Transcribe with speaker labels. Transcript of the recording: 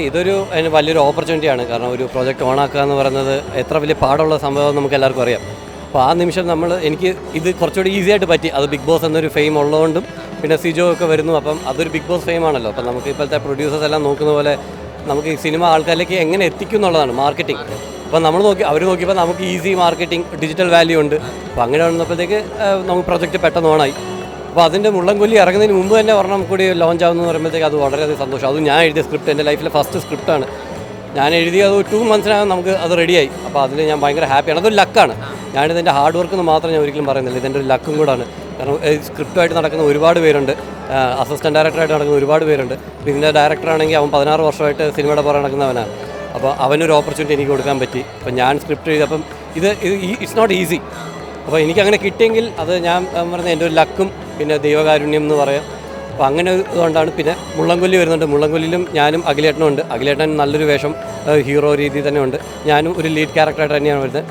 Speaker 1: ഇതൊരു വലിയൊരു ഓപ്പർച്യൂണിറ്റിയാണ്. കാരണം ഒരു പ്രോജക്റ്റ് ഓണാക്കുക എന്ന് പറയുന്നത് എത്ര വലിയ പാടുള്ള സംഭവം നമുക്ക് എല്ലാവർക്കും അറിയാം. അപ്പോൾ ആ നിമിഷം എനിക്ക് ഇത് കുറച്ചുകൂടി ഈസി ആയിട്ട് പറ്റി. അത് ബിഗ് ബോസ് എന്നൊരു ഫെയിം ഉള്ളതുകൊണ്ടും പിന്നെ സിജോ ഒക്കെ വരുന്നു. അപ്പം അതൊരു ബിഗ് ബോസ് ഫെയിം ആണല്ലോ. അപ്പം നമുക്ക് ഇപ്പോഴത്തെ പ്രൊഡ്യൂസേഴ്സ് എല്ലാം നോക്കുന്ന പോലെ നമുക്ക് ഈ സിനിമ ആൾക്കാരിലേക്ക് എങ്ങനെ എത്തിക്കും എന്നുള്ളതാണ് മാർക്കറ്റിംഗ്. അപ്പം അവർ നോക്കിയപ്പോൾ നമുക്ക് ഈസി മാർക്കറ്റിംഗ്, ഡിജിറ്റൽ വാല്യൂ ഉണ്ട്. അപ്പോൾ അങ്ങനെ വന്നപ്പോഴത്തേക്ക് നമുക്ക് പ്രൊജക്റ്റ് പെട്ടെന്ന് ഓണായി. അപ്പോൾ അതിൻ്റെ മുള്ളൻകൊല്ലി ഇറങ്ങുന്നതിന് മുമ്പ് തന്നെ ഒരെണ്ണം കൂടി ലോഞ്ച് ആകുമെന്ന് പറയുമ്പോഴത്തേക്ക് അത് വളരെയധികം സന്തോഷം. അതും ഞാൻ എഴുതിയ സ്ക്രിപ്റ്റ്, എൻ്റെ ലൈഫിലെ ഫസ്റ്റ് സ്ക്രിപ്റ്റാണ്. ഞാൻ എഴുതിയത് 2 മന്ത്സിനകം നമുക്ക് അത് റെഡിയായി. അപ്പോൾ അതിൽ ഞാൻ ഭയങ്കര ഹാപ്പിയാണ്. അതൊരു ലക്കാണ്. ഞാനിതിൻ്റെ ഹാർഡ് വർക്ക് എന്ന് മാത്രം ഞാൻ ഒരിക്കലും പറയുന്നില്ല, ഇതെൻ്റെ ഒരു ലക്കും കൂടാണ്. കാരണം സ്ക്രിപ്റ്റുമായിട്ട് നടക്കുന്ന ഒരുപാട് പേരുണ്ട്, അസിസ്റ്റൻറ്റ് ഡയറക്ടറായിട്ട് നടക്കുന്ന ഒരുപാട് പേരുണ്ട്. ഇതിൻ്റെ ഡയറക്ടറാണെങ്കിൽ അവൻ 16 വർഷമായിട്ട് സിനിമയുടെ പുറകെ നടക്കുന്നവനാണ്. അപ്പോൾ അവനൊരു ഓപ്പർച്യൂണിറ്റി എനിക്ക് കൊടുക്കാൻ പറ്റി. അപ്പോൾ ഞാൻ സ്ക്രിപ്റ്റ് എഴുതിയപ്പം ഇത് ഇറ്റ്സ് നോട്ട് ഈസി. അപ്പോൾ എനിക്കങ്ങനെ കിട്ടിയെങ്കിൽ അത് ഞാൻ പറഞ്ഞ എൻ്റെ ഒരു ലക്കും പിന്നെ ദൈവകാരുണ്യം എന്ന് പറയാം. അപ്പോൾ അങ്ങനെ ഇതുകൊണ്ടാണ്. പിന്നെ മുള്ളൻകൊല്ലി വരുന്നുണ്ട്. മുള്ളൻകൊല്ലിയിലും ഞാനും അഖിലേട്ടനും ഉണ്ട്. അഖിലേട്ടൻ നല്ലൊരു വേഷം ഹീറോ രീതി തന്നെ ഉണ്ട്. ഞാനും ഒരു ലീഡ് ക്യാരക്ടറായിട്ട് തന്നെയാണ് വരുന്നത്.